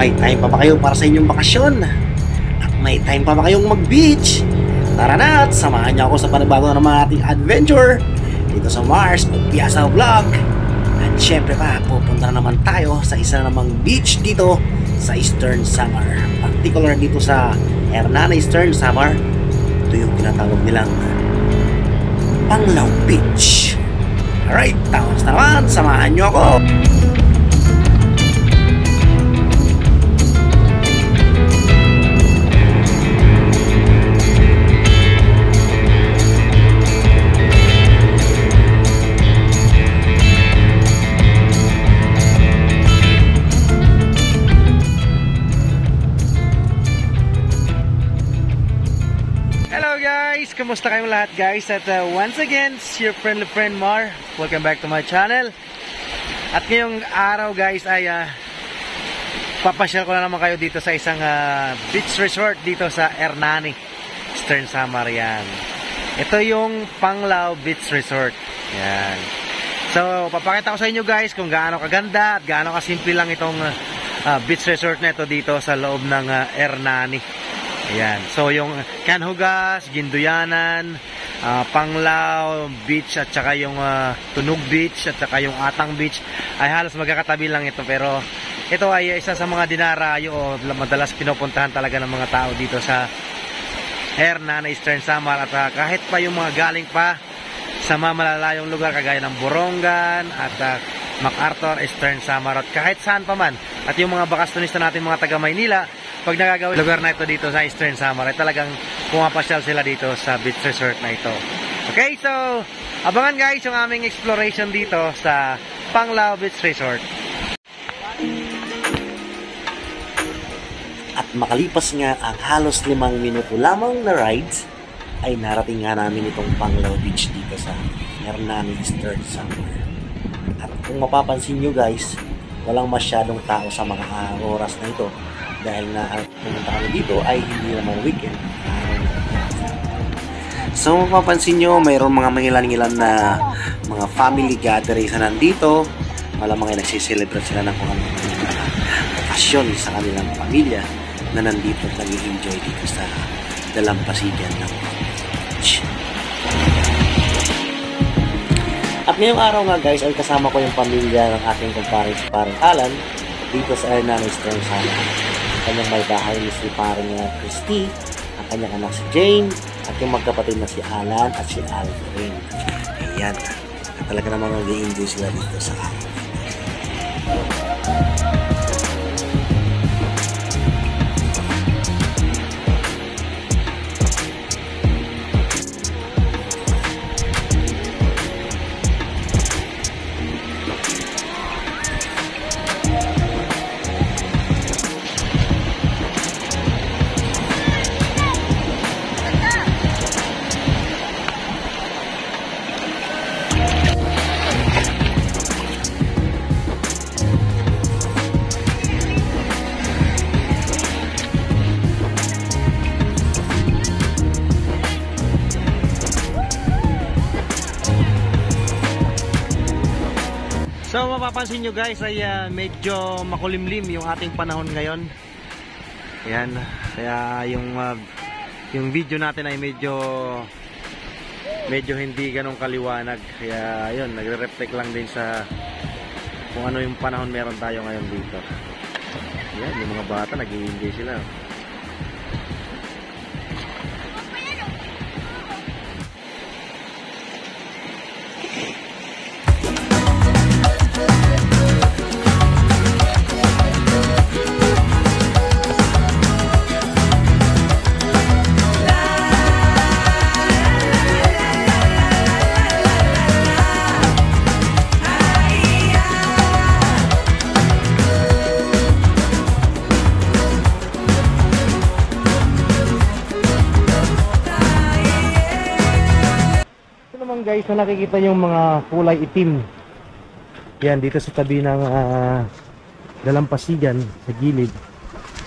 May time pa ba kayo para sa inyong bakasyon? At may time pa ba kayong mag-beach? Tara na at samahan niyo ako sa panibago ng mga ating adventure dito sa Mars o Piazza Vlog. At syempre pa, pupunta na naman tayo sa isa namang beach dito sa Eastern Samar. Particular dito sa Hernani Eastern Samar. Ito yung tinatawag nilang Panglao Beach. Alright, tapos na naman, samahan niyo ako. Kamusta kayong lahat guys? At once again, it's your friend Mar. Welcome back to my channel. At ngayong araw guys ay papasyal ko na naman kayo dito sa isang beach resort dito sa Hernani Eastern Samar. Yan. Ito yung Panglao Beach Resort. Yan. So papakita ko sa inyo guys kung gaano kaganda at gaano kasimple lang itong beach resort na ito dito sa loob ng Hernani. Ayan. So yung Canhugas, Ginduyanan, Panglao Beach at saka yung Tunog Beach at saka yung Atang Beach ay halos magkakatabi lang ito, pero ito ay isa sa mga dinarayo o madalas pinupuntahan talaga ng mga tao dito sa Hernani Eastern Samar. At kahit pa yung mga galing pa sa mga malalayong lugar kagaya ng Borongan at MacArthur, Eastern Samar at kahit saan pa man, at yung mga bakastonista natin mga taga Maynila, pag nagagawin lugar na ito dito sa Eastern Samar ay talagang pumapasyal sila dito sa beach resort na ito. Okay, so abangan guys yung aming exploration dito sa Panglao Beach Resort. At makalipas nga ang halos 5 minuto lamang na rides, ay narating nga namin itong Panglao Beach dito sa Hernani Eastern Samar. At kung mapapansin nyo guys, walang masyadong tao sa mga oras na ito dahil na pumunta kami dito ay hindi naman weekend. So mapapansin nyo, mayroon mga mangilan-ngilan na mga family gatherings na nandito. Malamang ay nagsiselebrate sila ng kung anong okasyon sa kanilang pamilya na nandito at nag-enjoy dito sa dalampasigan ng beach. At ngayong araw nga guys ay kasama ko yung pamilya ng aking kumpare si Parang Alan dito sa Hernani Eastern Samar. Kanyang may bahay ni si Parang Christy, ang kanyang anak si Jane, at yung magkapatid na si Alan at si Alvin. Ayan, talaga naman mag-i-enjoy sila dito sa araw. So mapapansin nyo guys ay medyo makulimlim yung ating panahon ngayon. Ayan, kaya yung video natin ay medyo hindi ganong kaliwanag. Kaya yun, nagre-reflect lang din sa kung ano yung panahon meron tayo ngayon dito. Ayan, yung mga bata nag-i-enjoy sila. Guys, na nakikita yung mga kulay itim. Yan, dito sa tabi ng dalampasigan sa gilid.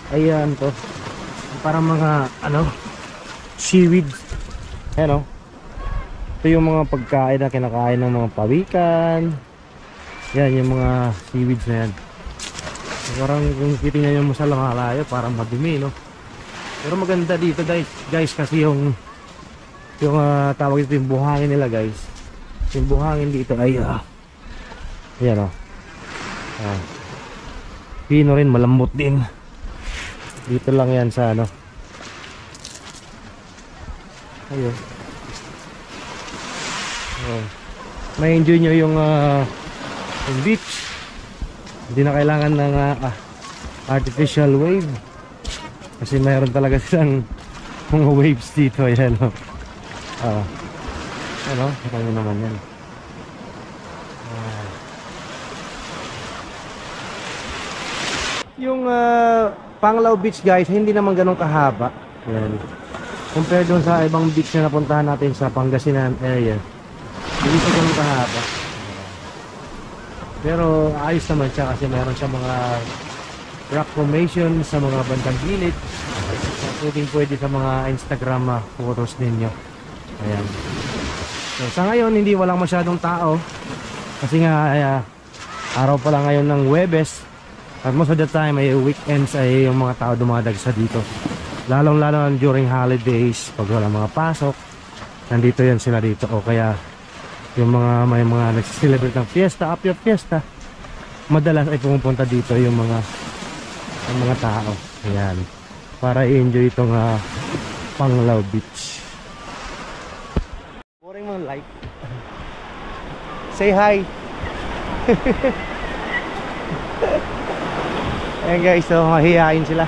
Ayan to. Parang mga seaweed. Ayan o. Ito yung mga pagkain na kinakain ng mga pawikan. Yan, yung mga seaweeds na yan. Parang kung titingnan mo sa malayo, parang madumi, no? Pero maganda dito guys kasi yung tawag dito yung buhangin nila guys. Yung buhangin dito ay ayan o. Pino rin, malambot din. Dito lang yan sa ano. Ayun. May enjoy nyo yung beach. Hindi na kailangan ng artificial wave. Kasi mayroon talaga silang mga waves dito. Ayan o. Ano? Kaya naman yan. Yung Panglao Beach guys, hindi naman ganun kahaba. Ayan. Compare doon sa ibang beach na napuntahan natin sa Pangasinan area, hindi siya ganun kahaba. Pero ayos naman siya kasi meron siya mga rock formation sa mga bandang gilid. Pwede sa mga Instagram photos ninyo. Ayan. So, sa ngayon hindi walang masyadong tao kasi nga araw pa lang ngayon ng Huwebes. At most of the time ay weekends ay yung mga tao dumadagsa dito. Lalong-lalo during holidays, pag wala mga pasok, nandito yan sila dito. O kaya yung may mga nag-celebrate ng fiesta, up your fiesta, madalas ay pumupunta dito yung mga tao. Ayan. Para i-enjoy itong Panglao Beach. Boring mo like. Say hi. Ayan guys, so mahihain sila.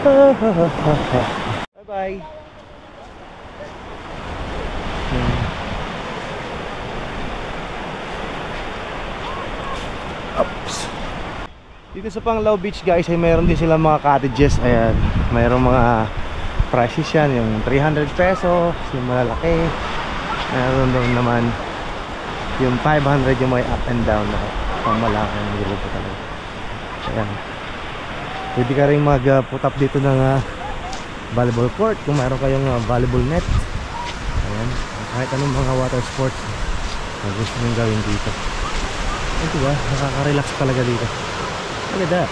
Bye bye. Oops. Dito sa Panglao Beach guys ay mayroon din sila mga cottages. Ayan, mayroong mga prices yan, yung 300 pesos, yung malalaki. Mayroon doon naman yung 500 yung may up and down na pang malaki ng grupo talaga. Ayan. Pwede ka rin mag-put up dito ng volleyball court kung mayroon kayong volleyball net. Ayan. Kahit anong mga water sports na gusto nyo gawin dito. Ito ba? Nakaka-relax talaga dito. Look at that.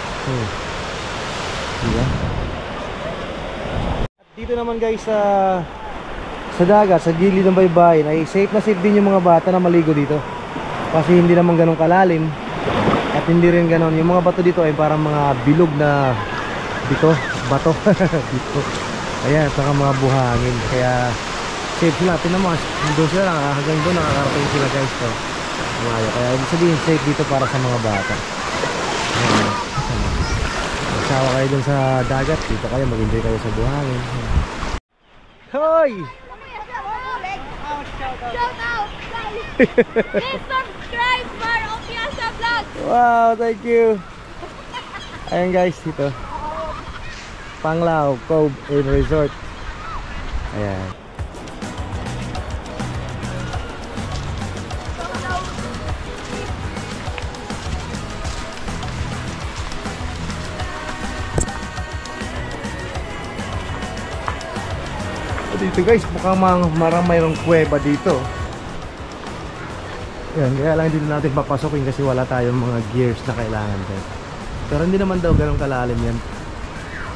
Diba? At dito naman guys sa dagat, sa gilid ng baybayin ay safe na safe din yung mga bata na maligo dito. Kasi hindi naman ganun kalalim. At hindi rin ganun. Yung mga bato dito ay parang mga bilog na bato. Dito. Ayan, at saka mga buhangin. Kaya safe sila. Tinamos, doon sila lang. Hanggang doon nakakarating sila guys. So, kaya ibig sabihin safe dito para sa mga bata. Ayan. Masawa kayo dun sa dagat. Dito kayo, mag-enjoy kayo sa buhangin. Hoy! Shout out! Please subscribe for Opiasa Vlog! Wow, thank you! Ayan guys, dito Panglao Cove and Resort. Ayan. Dito guys, mukhang mayroong kuweba dito. Yan, kaya lang dito natin papasokin kasi wala tayong mga gears na kailangan guys. Pero hindi naman daw ganun kalalim yan.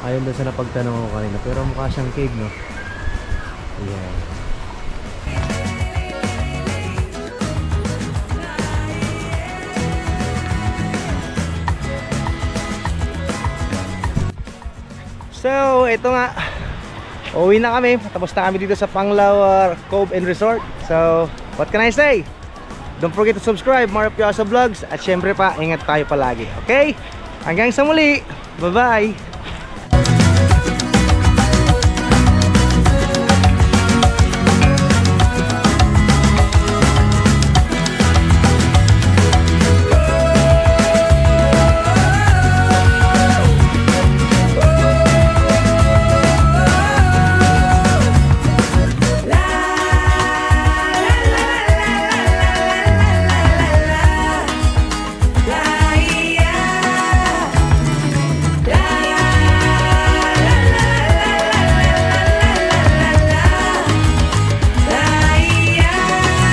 Ayun doon sa napagtanong ko kanina. Pero mukha siyang cave, no? Ayan. So, ito nga. Uwi na kami. Tapos na kami dito sa Panglao Cove and Resort. So, what can I say? Don't forget to subscribe, Mar Piazza Vlogs. At syempre pa, ingat tayo palagi. Okay? Hanggang sa muli. Bye-bye.